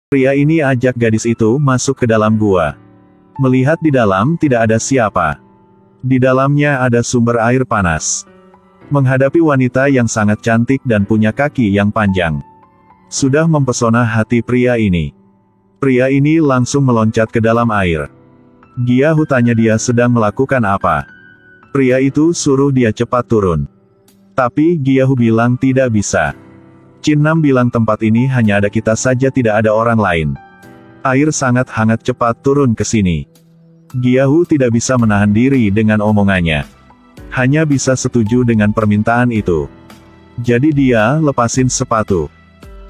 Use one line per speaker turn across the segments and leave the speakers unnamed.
Pria ini ajak gadis itu masuk ke dalam gua. Melihat di dalam tidak ada siapa. Di dalamnya ada sumber air panas. Menghadapi wanita yang sangat cantik dan punya kaki yang panjang. Sudah mempesona hati pria ini. Pria ini langsung meloncat ke dalam air. Gyahu tanya dia sedang melakukan apa. Pria itu suruh dia cepat turun. Tapi Gyahu bilang tidak bisa. Chin Nam bilang tempat ini hanya ada kita saja, tidak ada orang lain. Air sangat hangat, cepat turun ke sini. Gyahu tidak bisa menahan diri dengan omongannya. Hanya bisa setuju dengan permintaan itu. Jadi dia lepasin sepatu.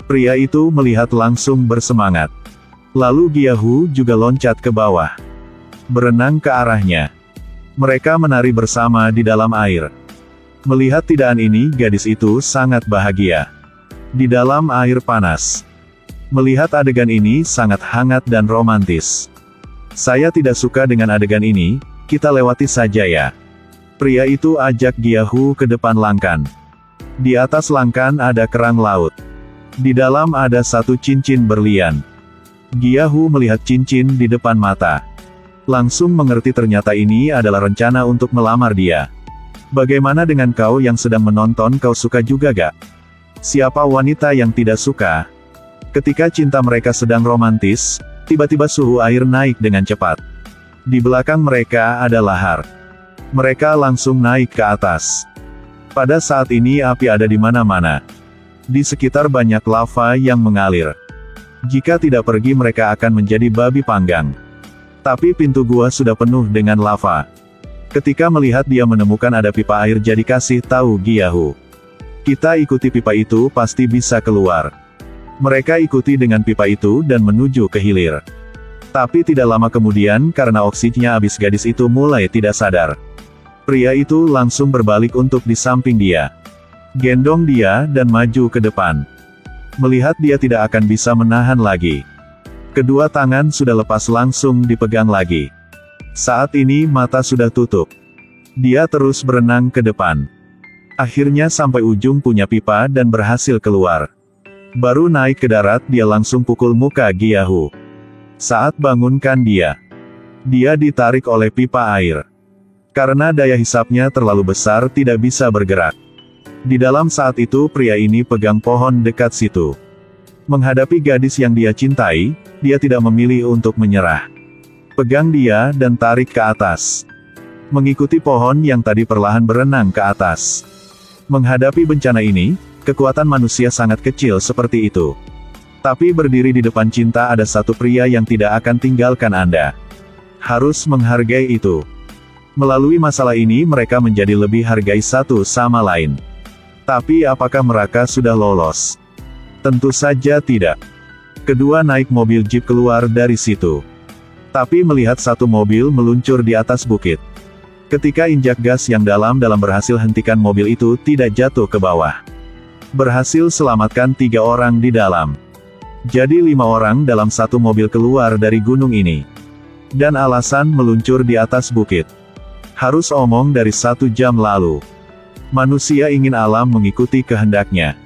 Pria itu melihat langsung bersemangat. Lalu Gyahu juga loncat ke bawah. Berenang ke arahnya. Mereka menari bersama di dalam air. Melihat tindakan ini, gadis itu sangat bahagia. Di dalam air panas. Melihat adegan ini sangat hangat dan romantis. Saya tidak suka dengan adegan ini, kita lewati saja ya. Pria itu ajak Gyahu ke depan langkan. Di atas langkan ada kerang laut. Di dalam ada satu cincin berlian. Gyahu melihat cincin di depan mata. Langsung mengerti ternyata ini adalah rencana untuk melamar dia. Bagaimana dengan kau yang sedang menonton, kau suka juga gak? Siapa wanita yang tidak suka? Ketika cinta mereka sedang romantis, tiba-tiba suhu air naik dengan cepat. Di belakang mereka ada lahar. Mereka langsung naik ke atas. Pada saat ini api ada di mana-mana. Di sekitar banyak lava yang mengalir. Jika tidak pergi mereka akan menjadi babi panggang. Tapi pintu gua sudah penuh dengan lava. Ketika melihat dia menemukan ada pipa air, jadi kasih tahu Gyahu. Kita ikuti pipa itu, pasti bisa keluar. Mereka ikuti dengan pipa itu dan menuju ke hilir. Tapi tidak lama kemudian, karena oksigennya habis, gadis itu mulai tidak sadar. Pria itu langsung berbalik untuk di samping dia. Gendong dia dan maju ke depan. Melihat dia tidak akan bisa menahan lagi. Kedua tangan sudah lepas, langsung dipegang lagi. Saat ini mata sudah tutup. Dia terus berenang ke depan. Akhirnya sampai ujung punya pipa dan berhasil keluar. Baru naik ke darat dia langsung pukul muka Gyahu. Saat bangunkan dia. Dia ditarik oleh pipa air. Karena daya hisapnya terlalu besar tidak bisa bergerak. Di dalam saat itu pria ini pegang pohon dekat situ. Menghadapi gadis yang dia cintai, dia tidak memilih untuk menyerah. Pegang dia dan tarik ke atas. Mengikuti pohon yang tadi perlahan berenang ke atas. Menghadapi bencana ini, kekuatan manusia sangat kecil seperti itu. Tapi berdiri di depan cinta ada satu pria yang tidak akan tinggalkan Anda. Harus menghargai itu. Melalui masalah ini mereka menjadi lebih hargai satu sama lain. Tapi apakah mereka sudah lolos? Tentu saja tidak. Kedua naik mobil jeep keluar dari situ. Tapi melihat satu mobil meluncur di atas bukit. Ketika injak gas yang dalam berhasil hentikan mobil itu tidak jatuh ke bawah. Berhasil selamatkan 3 orang di dalam. Jadi 5 orang dalam satu mobil keluar dari gunung ini. Dan alasan meluncur di atas bukit. Harus omong dari 1 jam lalu. Manusia ingin alam mengikuti kehendaknya.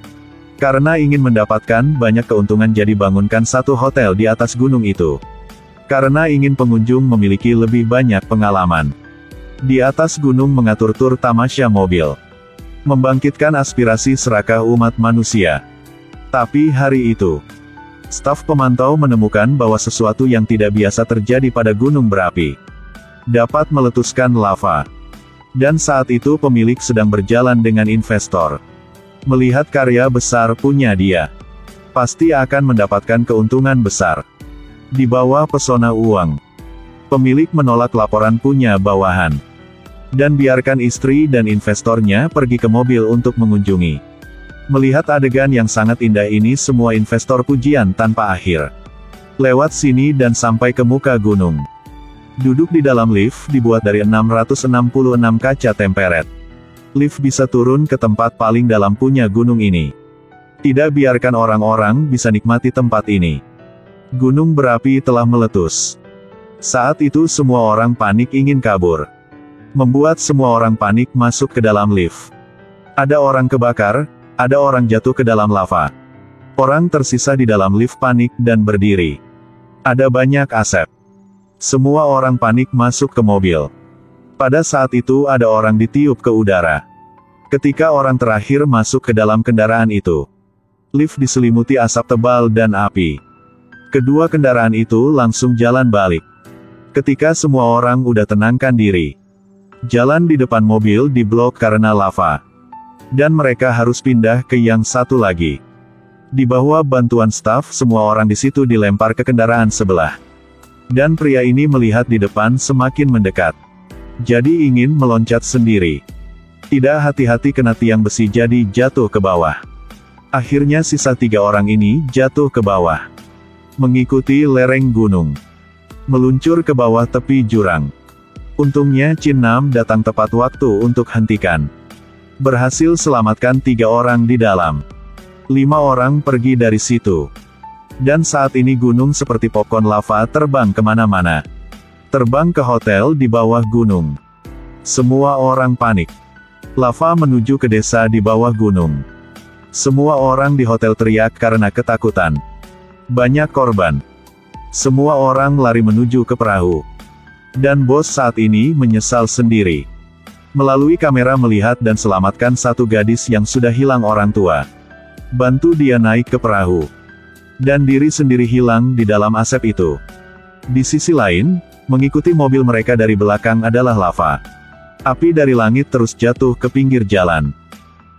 Karena ingin mendapatkan banyak keuntungan jadi bangunkan satu hotel di atas gunung itu. Karena ingin pengunjung memiliki lebih banyak pengalaman. Di atas gunung mengatur tur tamasya mobil. Membangkitkan aspirasi serakah umat manusia. Tapi hari itu, staf pemantau menemukan bahwa sesuatu yang tidak biasa terjadi pada gunung berapi. Dapat meletuskan lava. Dan saat itu pemilik sedang berjalan dengan investor. Melihat karya besar punya dia. Pasti akan mendapatkan keuntungan besar. Di bawah pesona uang. Pemilik menolak laporan punya bawahan. Dan biarkan istri dan investornya pergi ke mobil untuk mengunjungi. Melihat adegan yang sangat indah ini, semua investor pujian tanpa akhir. Lewat sini dan sampai ke muka gunung. Duduk di dalam lift dibuat dari 666 kaca temperet. Lift bisa turun ke tempat paling dalam punya gunung ini. Tidak biarkan orang-orang bisa nikmati tempat ini. Gunung berapi telah meletus. Saat itu semua orang panik ingin kabur. Membuat semua orang panik masuk ke dalam lift. Ada orang kebakar, ada orang jatuh ke dalam lava. Orang tersisa di dalam lift panik dan berdiri. Ada banyak asap. Semua orang panik masuk ke mobil. Pada saat itu ada orang ditiup ke udara. Ketika orang terakhir masuk ke dalam kendaraan itu, lift diselimuti asap tebal dan api. Kedua kendaraan itu langsung jalan balik. Ketika semua orang udah tenangkan diri, jalan di depan mobil diblok karena lava. Dan mereka harus pindah ke yang satu lagi. Di bawah bantuan staf, semua orang di situ dilempar ke kendaraan sebelah. Dan pria ini melihat di depan semakin mendekat. Jadi ingin meloncat sendiri. Tidak hati-hati kena tiang besi jadi jatuh ke bawah. Akhirnya sisa 3 orang ini jatuh ke bawah. Mengikuti lereng gunung. Meluncur ke bawah tepi jurang. Untungnya Chin Nam datang tepat waktu untuk hentikan. Berhasil selamatkan 3 orang di dalam. 5 orang pergi dari situ. Dan saat ini gunung seperti popcorn lava terbang kemana-mana. Terbang ke hotel di bawah gunung. Semua orang panik. Lava menuju ke desa di bawah gunung. Semua orang di hotel teriak karena ketakutan. Banyak korban. Semua orang lari menuju ke perahu. Dan bos saat ini menyesal sendiri. Melalui kamera melihat dan selamatkan satu gadis yang sudah hilang orang tua. Bantu dia naik ke perahu. Dan diri sendiri hilang di dalam asap itu. Di sisi lain, mengikuti mobil mereka dari belakang adalah lava. Api dari langit terus jatuh ke pinggir jalan.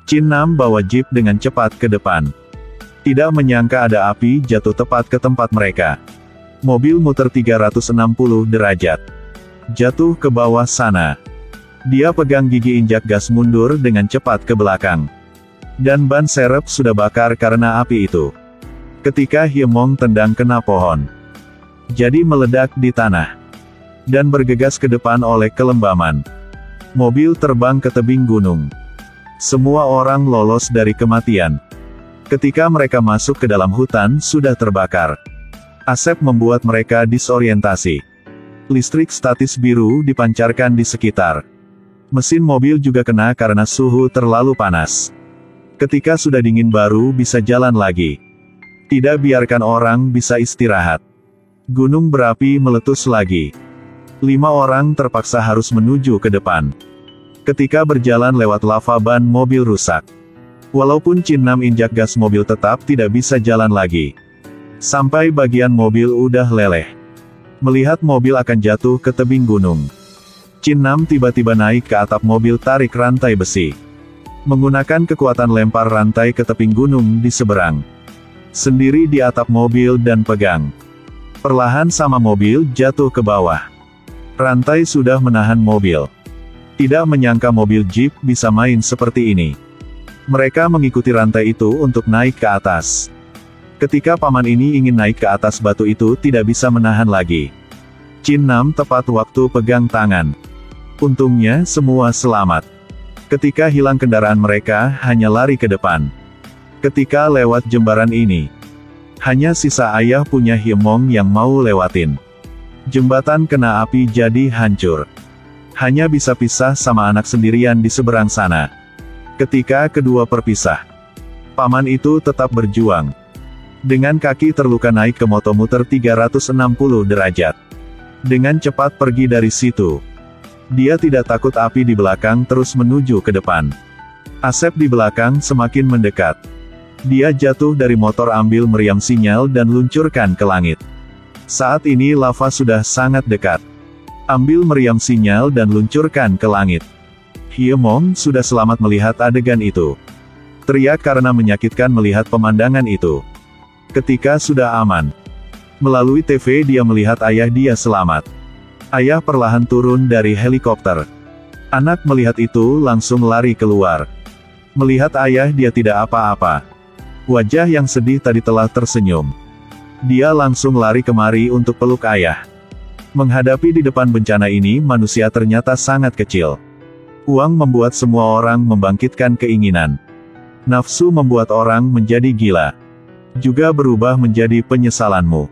Chin Nam bawa jeep dengan cepat ke depan. Tidak menyangka ada api jatuh tepat ke tempat mereka. Mobil muter 360 derajat. Jatuh ke bawah sana. Dia pegang gigi injak gas mundur dengan cepat ke belakang. Dan ban serep sudah bakar karena api itu. Ketika Hyemong tendang kena pohon. Jadi meledak di tanah. Dan bergegas ke depan oleh kelembaman. Mobil terbang ke tebing gunung. Semua orang lolos dari kematian. Ketika mereka masuk ke dalam hutan sudah terbakar. Asap membuat mereka disorientasi. Listrik statis biru dipancarkan di sekitar. Mesin mobil juga kena karena suhu terlalu panas. Ketika sudah dingin baru bisa jalan lagi. Tidak biarkan orang bisa istirahat. Gunung berapi meletus lagi. 5 orang terpaksa harus menuju ke depan. Ketika berjalan lewat lava ban mobil rusak. Walaupun Chin Nam injak gas mobil tetap tidak bisa jalan lagi. Sampai bagian mobil udah leleh. Melihat mobil akan jatuh ke tebing gunung. Chin Nam tiba-tiba naik ke atap mobil tarik rantai besi. Menggunakan kekuatan lempar rantai ke tebing gunung di seberang. Sendiri di atap mobil dan pegang. Perlahan sama mobil jatuh ke bawah. Rantai sudah menahan mobil. Tidak menyangka mobil jeep bisa main seperti ini. Mereka mengikuti rantai itu untuk naik ke atas. Ketika paman ini ingin naik ke atas batu itu tidak bisa menahan lagi. Chin Nam tepat waktu pegang tangan. Untungnya semua selamat. Ketika hilang kendaraan mereka hanya lari ke depan. Ketika lewat jembaran ini. Hanya sisa ayah punya Hyemong yang mau lewatin. Jembatan kena api jadi hancur. Hanya bisa pisah sama anak sendirian di seberang sana. Ketika kedua berpisah. Paman itu tetap berjuang. Dengan kaki terluka naik ke motomuter 360 derajat. Dengan cepat pergi dari situ. Dia tidak takut api di belakang terus menuju ke depan. Asap di belakang semakin mendekat. Dia jatuh dari motor ambil meriam sinyal dan luncurkan ke langit. Saat ini lava sudah sangat dekat. Ambil meriam sinyal dan luncurkan ke langit. Hyemong sudah selamat melihat adegan itu. Teriak karena menyakitkan melihat pemandangan itu. Ketika sudah aman. Melalui TV dia melihat ayah dia selamat. Ayah perlahan turun dari helikopter. Anak melihat itu langsung lari keluar. Melihat ayah dia tidak apa-apa. Wajah yang sedih tadi telah tersenyum. Dia langsung lari kemari untuk peluk ayah. Menghadapi di depan bencana ini manusia ternyata sangat kecil. Uang membuat semua orang membangkitkan keinginan. Nafsu membuat orang menjadi gila. Juga berubah menjadi penyesalanmu.